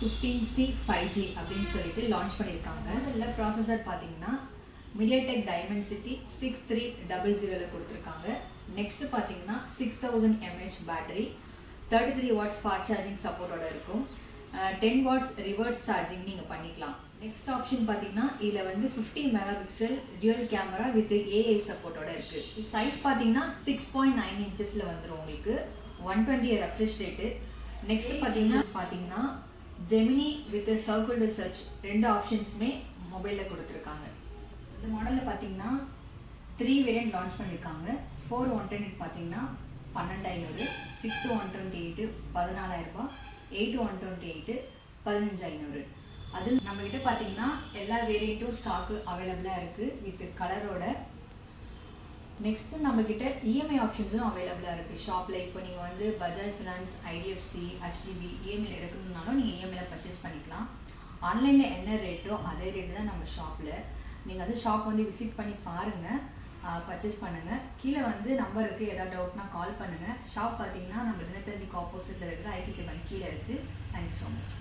15C 5G அப்படின்னு சொல்லிட்டு launch பண்ணியிருக்காங்க. இதில் ப்ராசஸர் பார்த்தீங்கன்னா MediaTek Dimensity 6300 கொடுத்துருக்காங்க. நெக்ஸ்ட் பார்த்தீங்கன்னா 6000 mAh battery, 33 watts fast charging சப்போர்ட்டோட இருக்கும். 10 வாட்ஸ் ரிவர்ஸ் சார்ஜிங் நீங்கள் பண்ணிக்கலாம். நெக்ஸ்ட் ஆப்ஷன் பார்த்தீங்கன்னா இதில் வந்து 50 mega pixel dual camera with AI சப்போர்ட்டோட இருக்குது. சைஸ் பார்த்தீங்கன்னா 6.9 இன்ச்சஸில் வந்துடும் உங்களுக்கு. 120 ரெஃப்ரெஷ் ரேட்டு. நெக்ஸ்ட் பார்த்தீங்கன்னா Gemini with circle to search ரெண்டு ஆப்ஷன்ஸுமே மொபைலில் கொடுத்துருக்காங்க. இந்த மாடலில் பார்த்தீங்கன்னா 3 வேரியன்ட் லான்ச் பண்ணியிருக்காங்க. 4 128 பார்த்தீங்கன்னா 12500, 6 128 14000, 8 128 15500. அதில் நம்மகிட்ட பார்த்தீங்கன்னா எல்லா வேரியண்ட்டும் ஸ்டாக்கு அவைலபிளாக இருக்குது வித் கலரோட. நெக்ஸ்ட்டு நம்மக்கிட்ட இஎம்ஐ ஆப்ஷன்ஸும் அவைலபிளாக இருக்குது ஷாப்பில். இப்போ நீங்கள் வந்து பஜாஜ் ஃபினான்ஸ், IDFC, HDB இஎம்ஐயில் எடுக்கணுன்னாலும் நீங்கள் இஎம்ஐயில் பர்ச்சேஸ் பண்ணிக்கலாம். ஆன்லைனில் என்ன ரேட்டோ அதே ரேட்டு தான் நம்ம ஷாப்பில். நீங்கள் வந்து ஷாப் வந்து விசிட் பண்ணி பாருங்கள், பர்ச்சேஸ் பண்ணுங்கள். கீழே வந்து நம்பர் இருக்குது, எதாவது டவுட்னா கால் பண்ணுங்கள். ஷாப் பார்த்தீங்கன்னா நம்ம தினத்தந்திக்கு ஆப்போசிட்டில் இருக்கிற ICICI பேங்க் கீழே இருக்குது. Thank you so much.